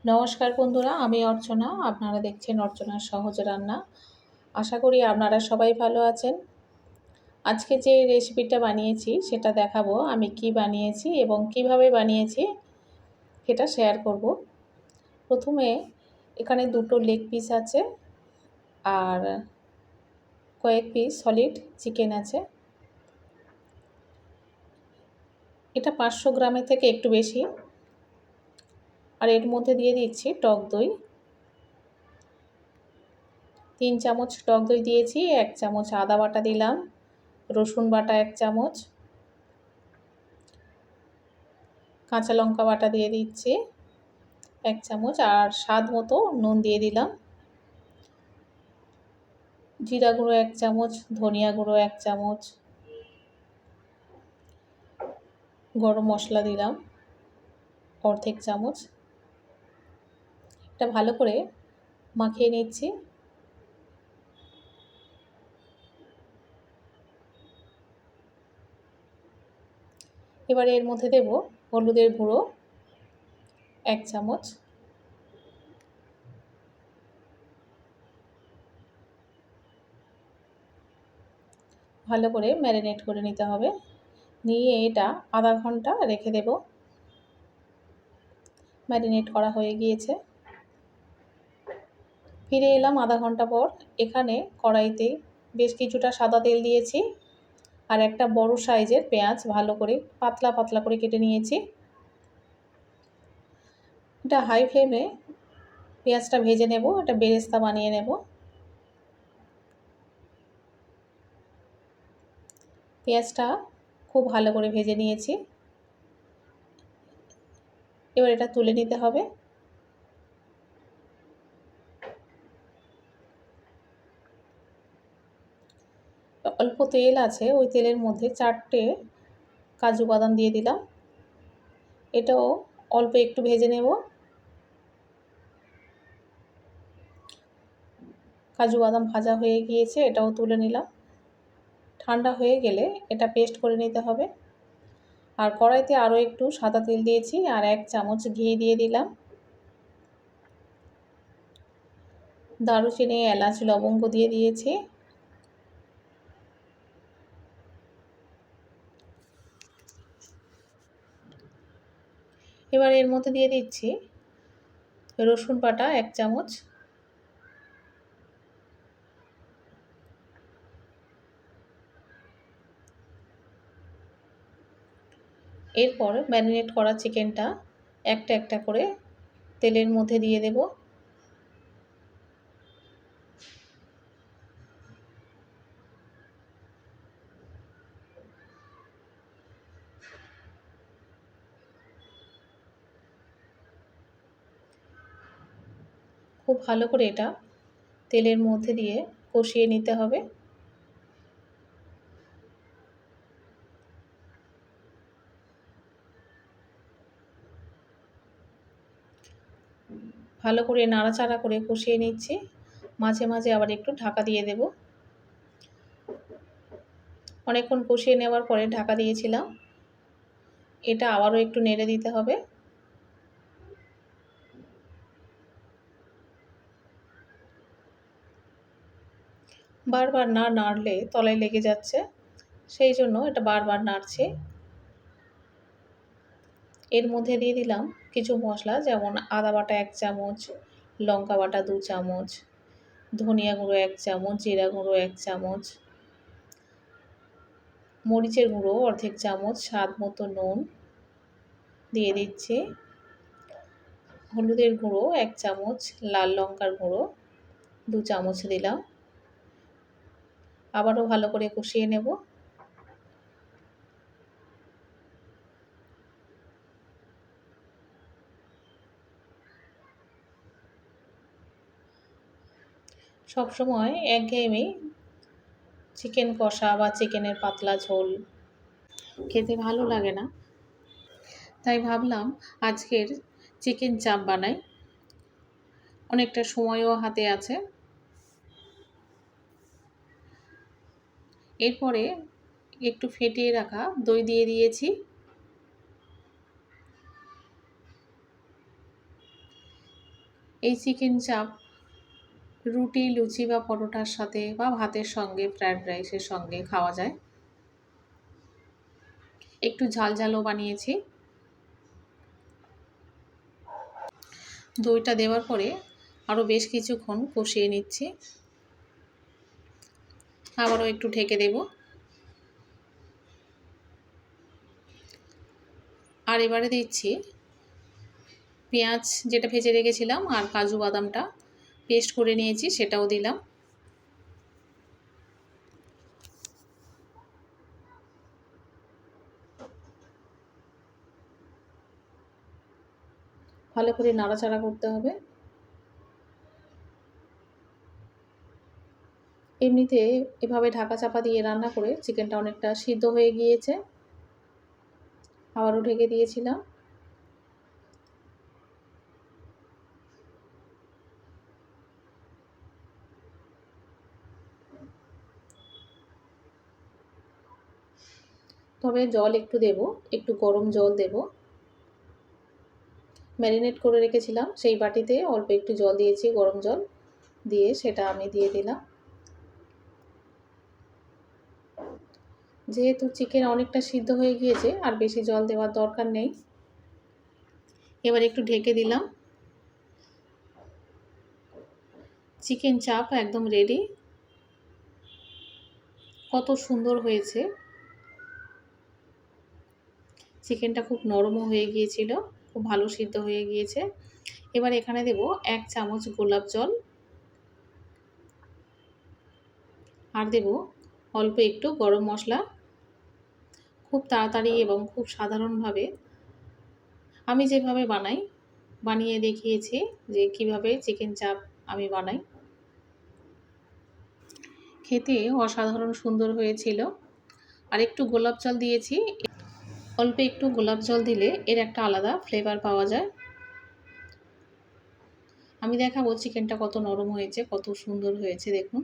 নমস্কার বন্ধুরা, আমি অর্চনা। আপনারা দেখছেন অর্চনার সহজ রান্না। আশা করি আপনারা সবাই ভালো আছেন। আজকে যে রেসিপিটা বানিয়েছি সেটা দেখাবো আমি কি বানিয়েছি এবং কিভাবে বানিয়েছি সেটা শেয়ার করব। প্রথমে এখানে দুটো লেগ পিস আছে আর কয়েক পিস সলিড চিকেন আছে। এটা 500 গ্রামের থেকে একটু বেশি। আর এর মধ্যে দিয়ে দিচ্ছি টক দই। 3 চামচ টক দই দিয়েছি, 1 চামচ আদা বাটা দিলাম, রসুন বাটা 1 চামচ, কাঁচা লঙ্কা বাটা দিয়ে দিচ্ছি 1 চামচ, আর স্বাদ মতো নুন দিয়ে দিলাম। জিরা গুঁড়ো 1 চামচ, ধনিয়া গুঁড়ো 1 চামচ, গরম মশলা দিলাম অর্ধেক চামচ। এটা ভালো করে মাখিয়ে নিচ্ছি। এবারে এর মধ্যে দেব হলুদের গুঁড়ো 1 চামচ, ভালো করে ম্যারিনেট করে নিতে হবে। নিয়ে এটা আধা ঘন্টা রেখে দেব। ম্যারিনেট করা হয়ে গিয়েছে। ফিরে এলাম আধা ঘন্টা পর। এখানে কড়াইতে বেশ কিছুটা সাদা তেল দিয়েছি আর একটা বড় সাইজের পেঁয়াজ ভালো করে পাতলা পাতলা করে কেটে নিয়েছি। এটা হাই ফ্লেমে পেঁয়াজটা ভেজে নেব। এটা বেরেস্তা বানিয়ে নেব। পেঁয়াজটা খুব ভালো করে ভেজে নিয়েছি। এবার এটা তুলে নিতে হবে। অল্প তেল আছে, ওই তেলের মধ্যে 4টে কাজু বাদাম দিয়ে দিলাম। এটাও অল্প একটু ভেজে নেব। কাজু বাদাম ভাজা হয়ে গিয়েছে, এটাও তুলে নিলাম। ঠান্ডা হয়ে গেলে এটা পেস্ট করে নিতে হবে। আর কড়াইতে আরও একটু সাদা তেল দিয়েছি আর 1 চামচ ঘি দিয়ে দিলাম। দারুচিনি, এলাচ, লবঙ্গ দিয়ে দিয়েছি। এবার এর মধ্যে দিয়ে দিচ্ছি রসুন বাটা 1 চামচ, এরপর ম্যারিনেট করা চিকেনটা একটা একটা করে তেলের মধ্যে দিয়ে দেব। খুব ভালো করে এটা তেলের মধ্যে দিয়ে কষিয়ে নিতে হবে। ভালো করে নাড়াচাড়া করে কষিয়ে নিচ্ছি। মাঝে মাঝে আবার একটু ঢাকা দিয়ে দেব। অনেকক্ষণ কষিয়ে নেওয়ার পরে ঢাকা দিয়েছিলাম। এটা আবারও একটু নেড়ে দিতে হবে। বারবার না নাড়লে তলায় লেগে যাচ্ছে, সেই জন্য এটা বারবার নাড়ছি। এর মধ্যে দিয়ে দিলাম কিছু মশলা, যেমন আদা বাটা 1 চামচ, লঙ্কা বাটা 2 চামচ, ধনিয়া গুঁড়ো 1 চামচ, জিরা গুঁড়ো 1 চামচ, মরিচের গুঁড়ো অর্ধেক চামচ, স্বাদ মতো নুন দিয়ে দিচ্ছি, হলুদের গুঁড়ো 1 চামচ, লাল লঙ্কার গুঁড়ো 2 চামচ দিলাম। আবারও ভালো করে কষিয়ে নেব। সবসময় একঘেয়েমি চিকেন কষা বা চিকেনের পাতলা ঝোল খেতে ভালো লাগে না, তাই ভাবলাম আজকের চিকেন চাপ বানাই। অনেকটা সময়ও হাতে আছে। এরপরে একটু ফেটিয়ে রাখা দই দিয়ে দিয়েছি। এই চিকেন চাপ রুটি, লুচি বা পরোটার সাথে বা ভাতের সঙ্গে, ফ্রায়েড রাইসের সঙ্গে খাওয়া যায়। একটু ঝাল ঝালও বানিয়েছি। দইটা দেওয়ার পরে আরও বেশ কিছুক্ষণ কষিয়ে নিচ্ছি। আবারও একটু ঢেকে দেব। আর এবারে দিচ্ছি পেঁয়াজ যেটা ভেজে রেখেছিলাম আর কাজু বাদামটা পেস্ট করে নিয়েছি, সেটাও দিলাম। ভালো করে নাড়াচাড়া করতে হবে। এমনিতে এভাবে ঢাকা চাপা দিয়ে রান্না করে চিকেনটা অনেকটা সিদ্ধ হয়ে গিয়েছে। আবারও ঢেকে দিয়েছিলাম। তবে জল একটু দেব, একটু গরম জল দেব। ম্যারিনেট করে রেখেছিলাম সেই বাটিতে অল্প একটু জল দিয়েছি, গরম জল দিয়ে সেটা আমি দিয়ে দিলাম। যেহেতু চিকেন অনেকটা সিদ্ধ হয়ে গিয়েছে আর বেশি জল দেওয়ার দরকার নেই। এবার একটু ঢেকে দিলাম। চিকেন চাপ একদম রেডি। কত সুন্দর হয়েছে। চিকেনটা খুব নরমও হয়ে গিয়েছিল, খুব ভালো সিদ্ধ হয়ে গিয়েছে। এবার এখানে দেব 1 চামচ গোলাপ জল আর দেব অল্প একটু গরম মশলা। খুব তাড়াতাড়ি এবং খুব সাধারণভাবে আমি যেভাবে বানিয়ে দেখিয়েছি যে কিভাবে চিকেন চাপ আমি বানাই। খেতে অসাধারণ সুন্দর হয়েছিল। আর একটু গোলাপ জল দিয়েছি। অল্প একটু গোলাপ জল দিলে এর একটা আলাদা ফ্লেভার পাওয়া যায়। আমি দেখাবো চিকেনটা কত নরম হয়েছে, কত সুন্দর হয়েছে দেখুন।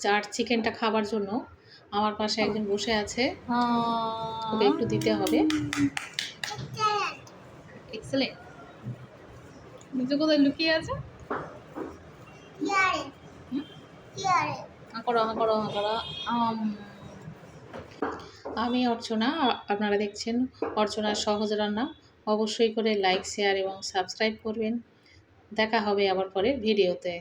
চাট চিকেনটা খাবার জন্য আমার পাশে একজন বসে আছে, ওকে একটু দিতে হবে। এক্সেলেন্ট। নিচে কোথায় লুকিয়ে আছে? আমি অর্চনা, আপনারা দেখছেন অর্চনার সহজ রান্না। অবশ্যই করে লাইক, শেয়ার এবং সাবস্ক্রাইব করবেন। দেখা হবে আবার পরের ভিডিওতে।